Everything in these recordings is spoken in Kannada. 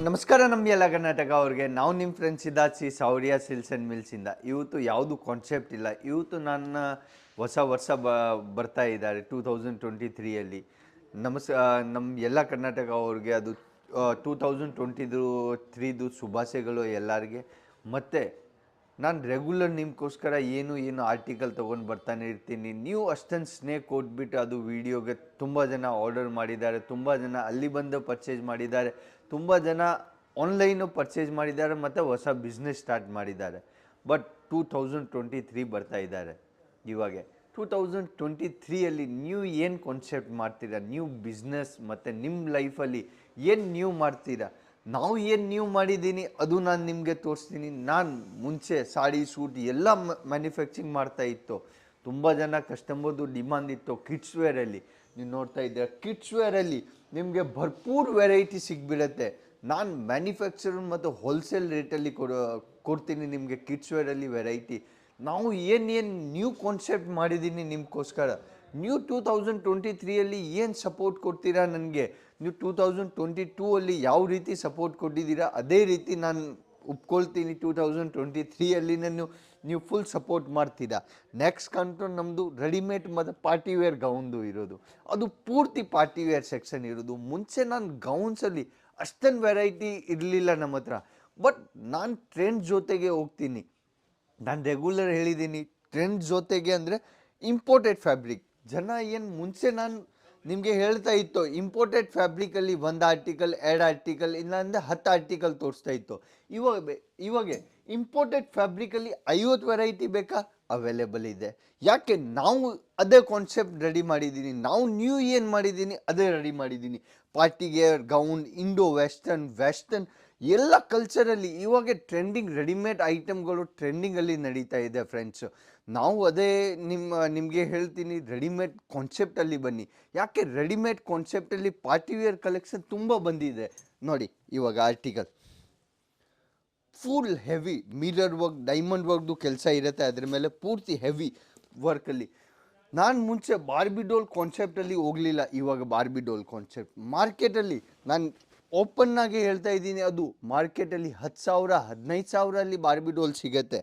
ನಮಸ್ಕಾರ ನಮ್ಮ ಎಲ್ಲ ಕರ್ನಾಟಕ ಅವ್ರಿಗೆ. ನಾವು ನಿಮ್ಮ ಫ್ರೆಂಡ್ಸ್ ಸಿದ್ಧಾರ್ಥಿ ಸೌರ್ಯ ಸಿಲ್ಸ್ ಆ್ಯಂಡ್ ಮಿಲ್ಸಿಂದ. ಇವತ್ತು ಯಾವುದು ಕಾನ್ಸೆಪ್ಟ್ ಇಲ್ಲ. ಇವತ್ತು ನನ್ನ ಹೊಸ ವರ್ಷ ಬರ್ತಾ ಇದ್ದಾರೆ 2023ಯಲ್ಲಿ. ನಮ್ಮ ಎಲ್ಲ ಕರ್ನಾಟಕ ಅವ್ರಿಗೆ ಅದು 2023ದು ಶುಭಾಶಯಗಳು ಎಲ್ಲರಿಗೆ. ಮತ್ತು ನಾನು ರೆಗ್ಯುಲರ್ ನಿಮಗೋಸ್ಕರ ಏನು ಆರ್ಟಿಕಲ್ ತೊಗೊಂಡು ಬರ್ತಾನೆ ಇರ್ತೀನಿ. ನೀವು ಅಷ್ಟೊಂದು ಸ್ನೇಹ ಕೊಟ್ಬಿಟ್ಟು ಅದು ವೀಡಿಯೋಗೆ ತುಂಬ ಜನ ಆರ್ಡರ್ ಮಾಡಿದ್ದಾರೆ, ತುಂಬ ಜನ ಅಲ್ಲಿ ಬಂದು ಪರ್ಚೇಸ್ ಮಾಡಿದ್ದಾರೆ, ತುಂಬ ಜನ ಆನ್ಲೈನು ಪರ್ಚೇಸ್ ಮಾಡಿದ್ದಾರೆ ಮತ್ತು ಹೊಸ ಬಿಸ್ನೆಸ್ ಸ್ಟಾರ್ಟ್ ಮಾಡಿದ್ದಾರೆ. ಬಟ್ 2023 ಬರ್ತಾ ಇದ್ದಾರೆ. ಇವಾಗ 2023ಯಲ್ಲಿ ನೀವು ಏನು ಕಾನ್ಸೆಪ್ಟ್ ಮಾಡ್ತೀರಾ, ನ್ಯೂ ಬಿಸ್ನೆಸ್ ಮತ್ತು ನಿಮ್ಮ ಲೈಫಲ್ಲಿ ಏನು ನ್ಯೂ ಮಾಡ್ತೀರಾ. ನಾವು ಏನು ನ್ಯೂ ಮಾಡಿದ್ದೀನಿ ಅದು ನಾನು ನಿಮಗೆ ತೋರಿಸ್ತೀನಿ. ನಾನು ಮುಂಚೆ ಸಾಡಿ ಸೂಟ್ ಎಲ್ಲ ಮ್ಯಾನುಫ್ಯಾಕ್ಚರಿಂಗ್ ಮಾಡ್ತಾ ಇತ್ತು. ತುಂಬ ಜನ ಕಸ್ಟಮರ್ದು ಡಿಮಾಂಡ್ ಇತ್ತು. ಕಿಡ್ಸ್ ವೇರಲ್ಲಿ ನೀವು ನೋಡ್ತಾ ಇದ್ದೀರಾ, ಕಿಡ್ಸ್ ವೇರಲ್ಲಿ ನಿಮಗೆ ಭರ್ಪೂರ್ ವೆರೈಟಿ ಸಿಗ್ಬಿಡುತ್ತೆ. ನಾನು ಮ್ಯಾನುಫ್ಯಾಕ್ಚರ್ ಮತ್ತು ಹೋಲ್ಸೇಲ್ ರೇಟಲ್ಲಿ ಕೊಡ್ತೀನಿ ನಿಮಗೆ ಕಿಡ್ಸ್ ವೇರಲ್ಲಿ ವೆರೈಟಿ. ನಾವು ಏನು ನ್ಯೂ ಕಾನ್ಸೆಪ್ಟ್ ಮಾಡಿದ್ದೀನಿ ನಿಮಗೋಸ್ಕರ. ನ್ಯೂ 2023ಯಲ್ಲಿ ಏನು ಸಪೋರ್ಟ್ ಕೊಡ್ತೀರಾ ನನಗೆ, ನೀವು 2022ಅಲ್ಲಿ ಯಾವ ರೀತಿ ಸಪೋರ್ಟ್ ಕೊಟ್ಟಿದ್ದೀರಾ ಅದೇ ರೀತಿ ನಾನು ಒಪ್ಕೊಳ್ತೀನಿ. 2023ಯಲ್ಲಿ ನೀವು ಫುಲ್ ಸಪೋರ್ಟ್ ಮಾಡ್ತೀರಾ. ನೆಕ್ಸ್ಟ್ ಕಂಟ್ರೋಲ್ ನಮ್ಮದು ರೆಡಿಮೇಡ್ ಮತ್ತು ಪಾರ್ಟಿವೇರ್ ಗೌನ್ದು ಇರೋದು. ಅದು ಪೂರ್ತಿ ಪಾರ್ಟಿವೇರ್ ಸೆಕ್ಷನ್ ಇರೋದು. ಮುಂಚೆ ನಾನು ಗೌನ್ಸಲ್ಲಿ ಅಷ್ಟೊಂದು ವೆರೈಟಿ ಇರಲಿಲ್ಲ ನಮ್ಮ ಹತ್ರ. ಬಟ್ ನಾನು ಟ್ರೆಂಡ್ ಜೊತೆಗೆ ಹೋಗ್ತೀನಿ. ನಾನು ರೆಗ್ಯುಲರ್ ಹೇಳಿದ್ದೀನಿ, ಟ್ರೆಂಡ್ ಜೊತೆಗೆ ಅಂದರೆ ಇಂಪೋರ್ಟೆಡ್ ಫ್ಯಾಬ್ರಿಕ್. ಜನ ಏನು ಮುಂಚೆ ನಾನು ನಿಮಗೆ ಹೇಳ್ತಾ ಇತ್ತು, ಇಂಪೋರ್ಟೆಡ್ ಫ್ಯಾಬ್ರಿಕಲ್ಲಿ 1 ಆರ್ಟಿಕಲ್ 2 ಆರ್ಟಿಕಲ್ ಇಲ್ಲಾಂದರೆ 10 ಆರ್ಟಿಕಲ್ ತೋರಿಸ್ತಾ ಇತ್ತು. ಇವಾಗ ಇಂಪೋರ್ಟೆಡ್ ಫ್ಯಾಬ್ರಿಕಲ್ಲಿ 50 ವೆರೈಟಿ ಬೇಕಾ, ಅವೈಲೇಬಲ್ ಇದೆ. ಯಾಕೆ ನಾವು ಅದೇ ಕಾನ್ಸೆಪ್ಟ್ ರೆಡಿ ಮಾಡಿದ್ದೀನಿ. ನಾವು ನ್ಯೂ ಏನು ಮಾಡಿದ್ದೀನಿ ಅದೇ ರೆಡಿ ಮಾಡಿದ್ದೀನಿ. ಪಾರ್ಟಿಗೇರ್ ಗೌನ್, ಇಂಡೋ ವೆಸ್ಟರ್ನ್ ಎಲ್ಲ ಕಲ್ಚರಲ್ಲಿ ಇವಾಗ ಟ್ರೆಂಡಿಂಗ್ ರೆಡಿಮೇಡ್ ಐಟಮ್ಗಳು ಟ್ರೆಂಡಿಂಗಲ್ಲಿ ನಡೀತಾ ಇದೆ ಫ್ರೆಂಡ್ಸು. ನಾವು ಅದೇ ನಿಮಗೆ ಹೇಳ್ತೀನಿ, ರೆಡಿಮೇಡ್ ಕಾನ್ಸೆಪ್ಟಲ್ಲಿ ಬನ್ನಿ. ಯಾಕೆ ರೆಡಿಮೇಡ್ ಕಾನ್ಸೆಪ್ಟಲ್ಲಿ ಪಾರ್ಟಿವೇರ್ ಕಲೆಕ್ಷನ್ ತುಂಬ ಬಂದಿದೆ. ನೋಡಿ ಇವಾಗ article full heavy mirror work, diamond ವರ್ಕ್ದು ಕೆಲಸ ಇರುತ್ತೆ ಅದ್ರ ಮೇಲೆ, ಪೂರ್ತಿ ಹೆವಿ ವರ್ಕಲ್ಲಿ. ನಾನು ಮುಂಚೆ ಬಾರ್ಬಿಡೋಲ್ ಕಾನ್ಸೆಪ್ಟಲ್ಲಿ ಹೋಗಲಿಲ್ಲ. ಇವಾಗ ಬಾರ್ಬಿಡೋಲ್ ಕಾನ್ಸೆಪ್ಟ್ ಮಾರ್ಕೆಟಲ್ಲಿ ನಾನು ಓಪನ್ನಾಗಿ ಹೇಳ್ತಾ ಇದ್ದೀನಿ, ಅದು ಮಾರ್ಕೆಟಲ್ಲಿ 10,000 15,000 ಅಲ್ಲಿ ಬಾರ್ಬಿಡೋಲ್ ಸಿಗುತ್ತೆ.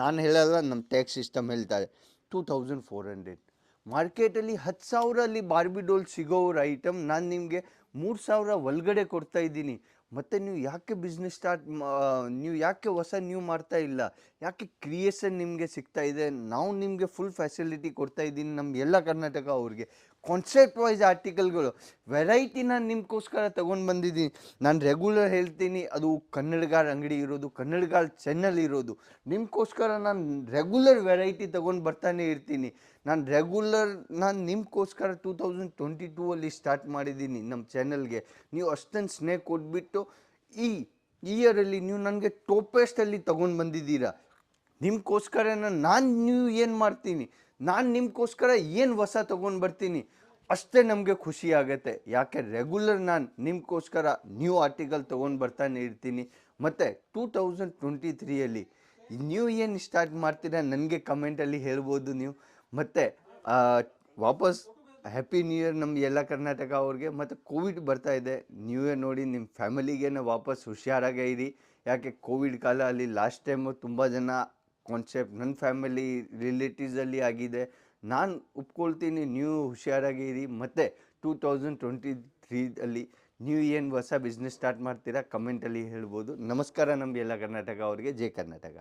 ನಾನು ಹೇಳಲ್ಲ, ನಮ್ಮ ಟ್ಯಾಕ್ಸ್ ಸಿಸ್ಟಮ್ ಹೇಳ್ತಾರೆ 2,400. ಮಾರ್ಕೆಟಲ್ಲಿ 10,000 ಅಲ್ಲಿ ಬಾರ್ಬಿಡೋಲ್ ಸಿಗೋರ ಐಟಮ್ ನಾನು ನಿಮಗೆ 3,000 ಒಳಗಡೆ ಕೊಡ್ತಾ ಇದ್ದೀನಿ. ಮತ್ತು ನೀವು ಯಾಕೆ ಬಿಸ್ನೆಸ್ ನೀವು ಯಾಕೆ ಹೊಸ ನ್ಯೂ ಮಾಡ್ತಾ ಇಲ್ಲ, ಯಾಕೆ ಕ್ರಿಯೇಷನ್ ನಿಮಗೆ ಸಿಗ್ತಾ ಇದೆ. ನಾವು ನಿಮಗೆ ಫುಲ್ ಫೆಸಿಲಿಟಿ ಕೊಡ್ತಾ ಇದ್ದೀನಿ ನಮ್ಮ ಎಲ್ಲ ಕರ್ನಾಟಕ ಅವ್ರಿಗೆ. ಕಾನ್ಸೆಪ್ಟ್ ವೈಸ್ ಆರ್ಟಿಕಲ್ಗಳು ವೆರೈಟಿ ನಾನು ನಿಮಗೋಸ್ಕರ ತೊಗೊಂಡು ಬಂದಿದ್ದೀನಿ. ನಾನು ರೆಗ್ಯುಲರ್ ಹೇಳ್ತೀನಿ, ಅದು ಕನ್ನಡಗಾರ ಅಂಗಡಿ ಇರೋದು, ಕನ್ನಡಗಾರ ಚಾನಲ್ ಇರೋದು. ನಿಮಗೋಸ್ಕರ ನಾನು ರೆಗ್ಯುಲರ್ ವೆರೈಟಿ ತೊಗೊಂಡು ಬರ್ತಾನೆ ಇರ್ತೀನಿ. ನಾನು ನಿಮಗೋಸ್ಕರ 2022ಅಲ್ಲಿ ಸ್ಟಾರ್ಟ್ ಮಾಡಿದ್ದೀನಿ ನಮ್ಮ ಚಾನಲ್ಗೆ. ನೀವು ಅಷ್ಟೊಂದು ಸ್ನೇಹ ಕೊಟ್ಬಿಟ್ಟು ಈ ಇಯರಲ್ಲಿ ನೀವು ನನಗೆ ಟೋಪೆಸ್ಟಲ್ಲಿ ತೊಗೊಂಡು ಬಂದಿದ್ದೀರಾ. ನಿಮಗೋಸ್ಕರ ನೀವು ಏನು ಮಾಡ್ತೀನಿ, ನಾನು ನಿಮಗೋಸ್ಕರ ಏನು ಹೊಸ ತೊಗೊಂಡು ಬರ್ತೀನಿ ಅಷ್ಟೇ ನಮಗೆ ಖುಷಿ ಆಗುತ್ತೆ. ಯಾಕೆ ರೆಗ್ಯುಲರ್ ನಾನು ನಿಮಗೋಸ್ಕರ ನ್ಯೂ ಆರ್ಟಿಕಲ್ ತೊಗೊಂಡು ಬರ್ತಾನೆ ಇರ್ತೀನಿ. ಮತ್ತು 2023ಯಲ್ಲಿ ನೀವು ಏನು ಸ್ಟಾರ್ಟ್ ಮಾಡ್ತೀರಾ ನನಗೆ ಕಮೆಂಟಲ್ಲಿ ಹೇಳ್ಬೋದು ನೀವು. ಮತ್ತು ವಾಪಸ್ ಹ್ಯಾಪಿ ನ್ಯೂ ಇಯರ್ ನಮ್ಮ ಎಲ್ಲ ಕರ್ನಾಟಕ ಅವ್ರಿಗೆ. ಮತ್ತು ಕೋವಿಡ್ ಬರ್ತಾ ಇದೆ, ನ್ಯೂ ಇಯರ್ ನೋಡಿ ನಿಮ್ಮ ಫ್ಯಾಮಿಲಿಗೇನೆ ವಾಪಸ್ ಹುಷಾರಾಗೇ ಇರಿ. ಯಾಕೆ ಕೋವಿಡ್ ಕಾಲ ಅಲ್ಲಿ ಲಾಸ್ಟ್ ಟೈಮು ತುಂಬ ಜನ ಕಾನ್ಸೆಪ್ಟ್ ನನ್ನ ಫ್ಯಾಮಿಲಿ ರಿಲೇಟಿವ್ಸಲ್ಲಿ ಆಗಿದೆ. ನಾನು ಒಪ್ಕೊಳ್ತೀನಿ, ನೀವು ಹುಷಾರಾಗಿ ಇರಿ. ಮತ್ತು 2023ಅಲ್ಲಿ ನೀವು ಏನು ಹೊಸ ಬಿಸ್ನೆಸ್ ಸ್ಟಾರ್ಟ್ ಮಾಡ್ತೀರಾ ಕಮೆಂಟಲ್ಲಿ ಹೇಳ್ಬೋದು. ನಮಸ್ಕಾರ ನಮ್ಮ ಎಲ್ಲ ಕರ್ನಾಟಕ ಅವ್ರಿಗೆ. ಜೈ ಕರ್ನಾಟಕ.